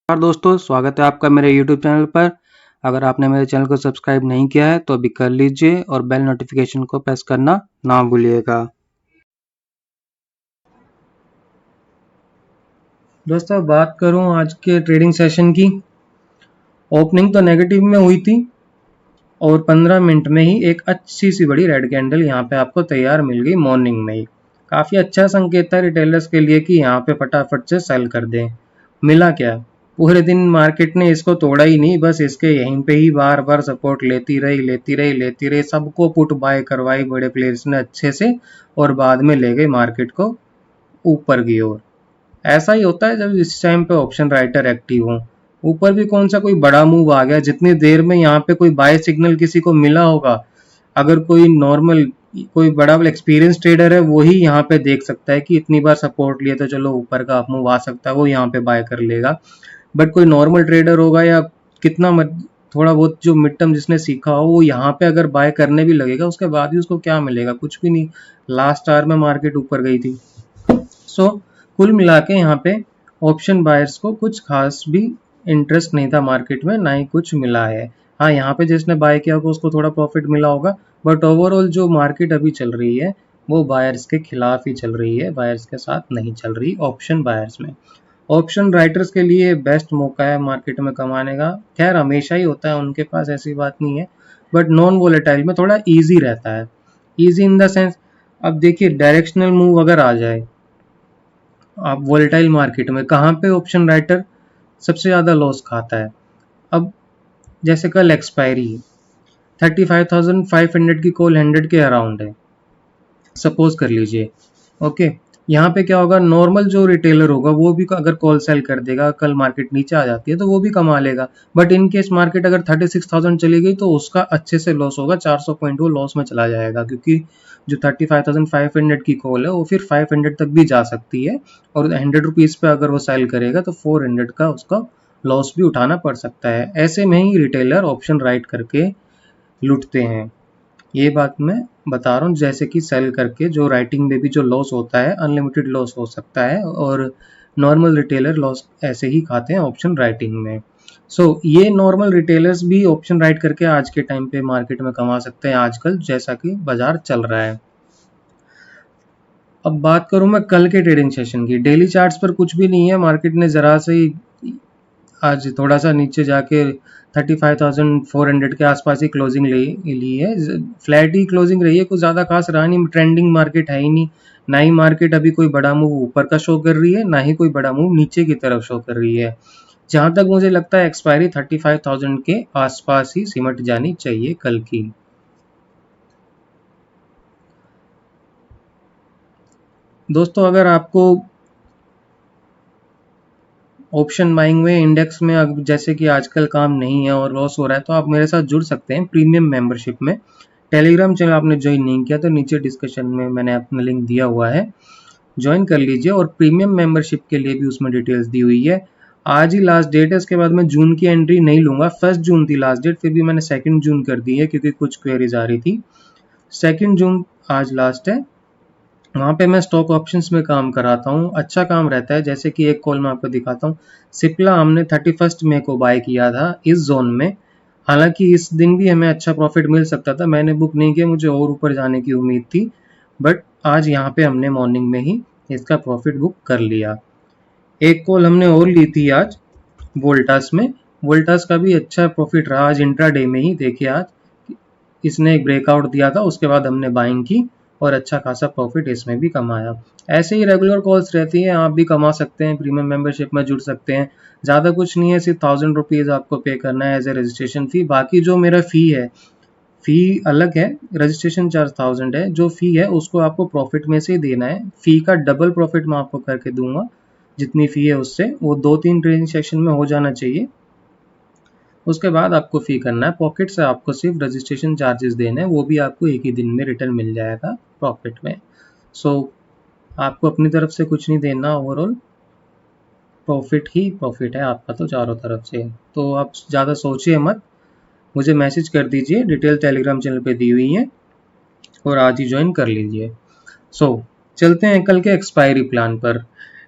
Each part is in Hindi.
नमस्कार दोस्तों, स्वागत है आपका मेरे YouTube चैनल पर। अगर आपने मेरे चैनल को सब्सक्राइब नहीं किया है तो अभी कर लीजिए और बेल नोटिफिकेशन को प्रेस करना ना भूलिएगा। दोस्तों बात करूं आज के ट्रेडिंग सेशन की, ओपनिंग तो नेगेटिव में हुई थी और 15 मिनट में ही एक अच्छी सी बड़ी रेड कैंडल यहाँ पे आपको तैयार मिल गई मॉर्निंग में ही। काफ़ी अच्छा संकेत है रिटेलर्स के लिए कि यहाँ पे फटाफट से सेल कर दें। मिला क्या, पूरे दिन मार्केट ने इसको तोड़ा ही नहीं, बस इसके यहीं पे ही बार बार सपोर्ट लेती रही, सबको पुट बाय करवाई बड़े प्लेयर्स ने अच्छे से और बाद में ले गए मार्केट को ऊपर की ओर। ऐसा ही होता है जब इस टाइम पे ऑप्शन राइटर एक्टिव हो। ऊपर भी कौन सा कोई बड़ा मूव आ गया, जितनी देर में यहाँ पे कोई बाय सिग्नल किसी को मिला होगा, अगर कोई नॉर्मल कोई बड़ा एक्सपीरियंस ट्रेडर है वही यहाँ पे देख सकता है कि इतनी बार सपोर्ट लिया तो चलो ऊपर का अप मूव आ सकता है, वो यहाँ पे बाय कर लेगा। बट कोई नॉर्मल ट्रेडर होगा या कितना थोड़ा बहुत जो मिड टर्म जिसने सीखा हो, वो यहाँ पे अगर बाय करने भी लगेगा उसके बाद भी उसको क्या मिलेगा, कुछ भी नहीं। लास्ट आवर में मार्केट ऊपर गई थी। सो कुल मिला के यहाँ पे ऑप्शन बायर्स को कुछ खास भी इंटरेस्ट नहीं था मार्केट में, ना ही कुछ मिला है। हाँ, यहाँ पे जिसने बाय किया होगा उसको थोड़ा प्रॉफिट मिला होगा, बट ओवरऑल जो मार्केट अभी चल रही है वो बायर्स के खिलाफ ही चल रही है, बायर्स के साथ नहीं चल रही ऑप्शन बायर्स में। ऑप्शन राइटर्स के लिए बेस्ट मौका है मार्केट में कमाने का। खैर हमेशा ही होता है उनके पास, ऐसी बात नहीं है, बट नॉन वोलेटाइल में थोड़ा ईजी रहता है। ईजी इन द सेंस, अब देखिए डायरेक्शनल मूव अगर आ जाए आप वोलेटाइल मार्केट में, कहाँ पे ऑप्शन राइटर सबसे ज़्यादा लॉस खाता है। अब जैसे कल एक्सपायरी 35,500 की कॉल 100 के अराउंड है, सपोज कर लीजिए। ओके, यहाँ पे क्या होगा, नॉर्मल जो रिटेलर होगा वो भी अगर कॉल सेल कर देगा, कल मार्केट नीचे आ जाती है तो वो भी कमा लेगा। बट इन केस मार्केट अगर 36,000 चली गई तो उसका अच्छे से लॉस होगा, 400 पॉइंट वो लॉस में चला जाएगा, क्योंकि जो 35,500 की कॉल है वो फिर 500 तक भी जा सकती है और 100 रुपीज़ पे अगर वो सेल करेगा तो 400 का उसका लॉस भी उठाना पड़ सकता है। ऐसे में ही रिटेलर ऑप्शन राइट करके लुटते हैं। ये बात मैं बता रहा हूँ, जैसे कि सेल करके जो राइटिंग में भी जो लॉस होता है अनलिमिटेड लॉस हो सकता है, और नॉर्मल रिटेलर लॉस ऐसे ही खाते हैं ऑप्शन राइटिंग में। ये नॉर्मल रिटेलर्स भी ऑप्शन राइट करके आज के टाइम पे मार्केट में कमा सकते हैं आजकल, जैसा कि बाजार चल रहा है। अब बात करूं मैं कल के ट्रेडिंग सेशन की, डेली चार्ट्स पर कुछ भी नहीं है। मार्केट ने जरा से ही आज थोड़ा सा नीचे जाके 35,400 के आसपास ही क्लोजिंग ली है। फ्लैट ही क्लोजिंग रही है, कुछ ज़्यादा खास रहा नहीं। ट्रेंडिंग मार्केट है ही नहीं, ना ही मार्केट अभी कोई बड़ा मूव ऊपर का शो कर रही है, ना ही कोई बड़ा मूव नीचे की तरफ शो कर रही है। जहां तक मुझे लगता है एक्सपायरी 35,000 के आसपास ही सिमट जानी चाहिए कल की। दोस्तों अगर आपको ऑप्शन बाइंग में इंडेक्स में जैसे कि आजकल काम नहीं है और लॉस हो रहा है, तो आप मेरे साथ जुड़ सकते हैं प्रीमियम मेंबरशिप में। टेलीग्राम चैनल आपने ज्वाइन नहीं किया तो नीचे डिस्कशन में मैंने अपना लिंक दिया हुआ है, ज्वाइन कर लीजिए। और प्रीमियम मेंबरशिप के लिए भी उसमें डिटेल्स दी हुई है। आज ही लास्ट डेट है, इसके बाद मैं जून की एंट्री नहीं लूंगा। 1 जून थी लास्ट डेट, फिर भी मैंने 2 जून कर दी है क्योंकि कुछ क्वेरीज आ रही थी। 2 जून आज लास्ट है, वहाँ पे मैं स्टॉक ऑप्शंस में काम कराता हूँ, अच्छा काम रहता है। जैसे कि एक कॉल मैं आपको दिखाता हूँ, सिप्ला हमने 31 मई को बाय किया था इस जोन में। हालांकि इस दिन भी हमें अच्छा प्रॉफिट मिल सकता था, मैंने बुक नहीं किया, मुझे और ऊपर जाने की उम्मीद थी, बट आज यहाँ पे हमने मॉर्निंग में ही इसका प्रॉफिट बुक कर लिया। एक कॉल हमने और ली थी आज वोल्टास में, वोल्टास का भी अच्छा प्रॉफिट रहा आज इंट्राडे में ही। देखिए आज इसने एक ब्रेकआउट दिया था, उसके बाद हमने बाइंग की और अच्छा खासा प्रॉफिट इसमें भी कमाया। ऐसे ही रेगुलर कॉल्स रहती हैं, आप भी कमा सकते हैं, प्रीमियम मेंबरशिप में जुड़ सकते हैं। ज़्यादा कुछ नहीं है, सिर्फ 1000 रुपीज़ आपको पे करना है एज ए रजिस्ट्रेशन फ़ी। बाकी जो मेरा फ़ी है, फ़ी अलग है, रजिस्ट्रेशन चार्ज 1000 है, जो फ़ी है उसको आपको प्रॉफिट में से ही देना है। फ़ी का डबल प्रॉफिट मैं आपको करके दूंगा, जितनी फ़ी है उससे वो 2-3 ट्रेडिंग सेशन में हो जाना चाहिए। उसके बाद आपको फ़ी करना है, पॉकेट से आपको सिर्फ रजिस्ट्रेशन चार्जेस देने हैं, वो भी आपको एक ही दिन में रिटर्न मिल जाएगा प्रॉफिट में। आपको अपनी तरफ से कुछ नहीं देना, ओवरऑल प्रॉफिट ही प्रॉफिट है आपका तो चारों तरफ से। तो आप ज़्यादा सोचिए मत, मुझे मैसेज कर दीजिए, डिटेल टेलीग्राम चैनल पे दी हुई है और आज ही ज्वाइन कर लीजिए। चलते हैं कल के एक्सपायरी प्लान पर।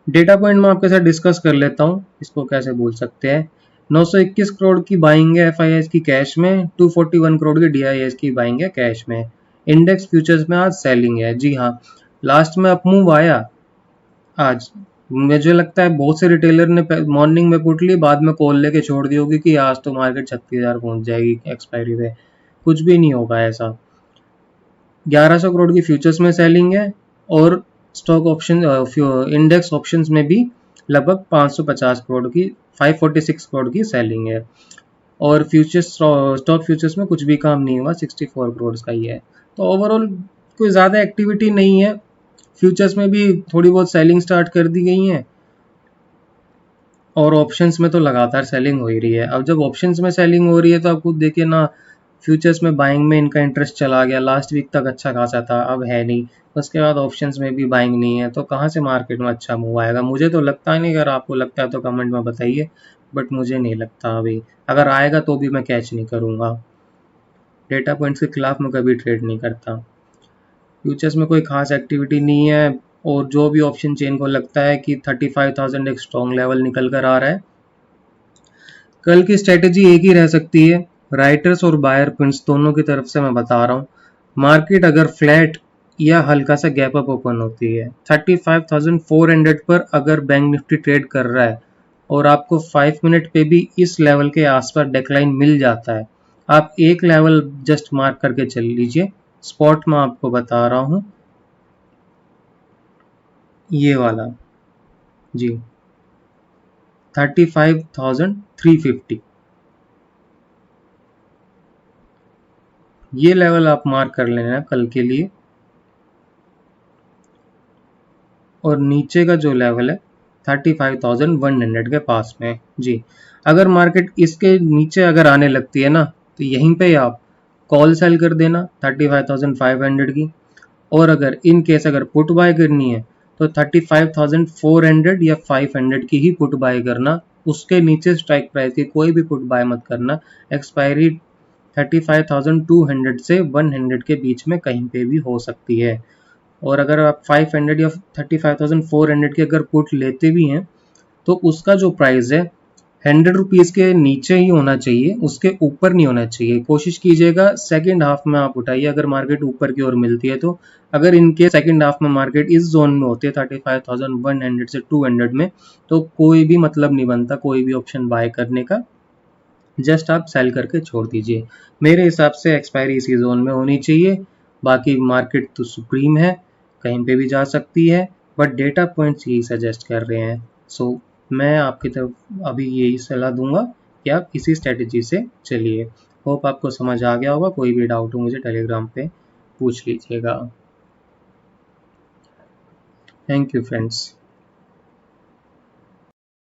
डेटा पॉइंट मैं आपके साथ डिस्कस कर लेता हूँ, इसको कैसे बोल सकते हैं। 921 करोड़ की बाइंग है FIS की कैश में, 241 करोड़ की DIS की बाइंग है कैश में। इंडेक्स फ्यूचर्स में आज सेलिंग है। जी हाँ, लास्ट में अपमूव आया आज। मुझे लगता है बहुत से रिटेलर ने मॉर्निंग में पुट ली, बाद में कॉल लेके छोड़ दी होगी कि आज तो मार्केट 36,000 पहुंच जाएगी एक्सपायरी पे। कुछ भी नहीं होगा ऐसा। 1100 करोड़ की फ्यूचर्स में सेलिंग है और स्टॉक ऑप्शन इंडेक्स ऑप्शंस में भी लगभग 550 करोड़ की 546 करोड़ की सेलिंग है। और फ्यूचर्स स्टॉक फ्यूचर्स में कुछ भी काम नहीं हुआ, 64 करोड़ का ही है। तो ओवरऑल कोई ज़्यादा एक्टिविटी नहीं है। फ्यूचर्स में भी थोड़ी बहुत सेलिंग स्टार्ट कर दी गई है और ऑप्शंस में तो लगातार सेलिंग हो ही रही है। अब जब ऑप्शंस में सेलिंग हो रही है तो आप खुद देखिए ना, फ्यूचर्स में बाइंग में इनका इंटरेस्ट चला गया, लास्ट वीक तक अच्छा खासा था, अब है नहीं। उसके बाद ऑप्शंस में भी बाइंग नहीं है, तो कहाँ से मार्केट में अच्छा मूव आएगा? मुझे तो लगता ही नहीं। अगर आपको लगता है तो कमेंट में बताइए, बट मुझे नहीं लगता अभी। अगर आएगा तो भी मैं कैच नहीं करूँगा। डेटा पॉइंट्स के खिलाफ मैं कभी ट्रेड नहीं करता। फ्यूचर्स में कोई खास एक्टिविटी नहीं है और जो भी ऑप्शन चेन को लगता है कि 35,000 एक स्ट्रॉन्ग लेवल निकल कर आ रहा है। कल की स्ट्रेटेजी एक ही रह सकती है, राइटर्स और बायर प्रिंट्स दोनों की तरफ से मैं बता रहा हूँ। मार्केट अगर फ्लैट या हल्का सा गैप अप ओपन होती है 35,400 पर, अगर बैंक निफ्टी ट्रेड कर रहा है और आपको 5 मिनट पे भी इस लेवल के आसपास डेक्लाइन मिल जाता है, आप एक लेवल जस्ट मार्क करके चल लीजिए। स्पॉट में आपको बता रहा हूँ, ये वाला जी, 35,350, ये लेवल आप मार्क कर लेना कल के लिए। और नीचे का जो लेवल है 35,100 के पास में जी। अगर मार्केट इसके नीचे अगर आने लगती है ना, तो यहीं पे आप कॉल सेल कर देना 35,500 की। और अगर इन केस अगर पुट बाय करनी है तो 35,400 या 500 की ही पुट बाय करना। उसके नीचे स्ट्राइक प्राइस की कोई भी पुट बाय मत करना। एक्सपायरी 35,200 से 100 के बीच में कहीं पे भी हो सकती है। और अगर आप 500 या 35,400 की अगर पुट लेते भी हैं तो उसका जो प्राइस है 100 रुपीज़ के नीचे ही होना चाहिए, उसके ऊपर नहीं होना चाहिए। कोशिश कीजिएगा सेकंड हाफ में आप उठाइए अगर मार्केट ऊपर की ओर मिलती है तो। अगर इनके सेकंड हाफ में मार्केट इस जोन में होती है 35,100 से 200 में, तो कोई भी मतलब नहीं बनता कोई भी ऑप्शन बाय करने का, जस्ट आप सेल करके छोड़ दीजिए। मेरे हिसाब से एक्सपायरी इसी जोन में होनी चाहिए। बाकी मार्केट तो सुप्रीम है, कहीं पे भी जा सकती है, बट डेटा पॉइंट्स यही सजेस्ट कर रहे हैं। सो मैं आपकी तरफ अभी यही सलाह दूंगा कि आप इसी स्ट्रेटेजी से चलिए। होप आपको समझ आ गया होगा। कोई भी डाउट हो मुझे टेलीग्राम पे पूछ लीजिएगा। Thank you friends.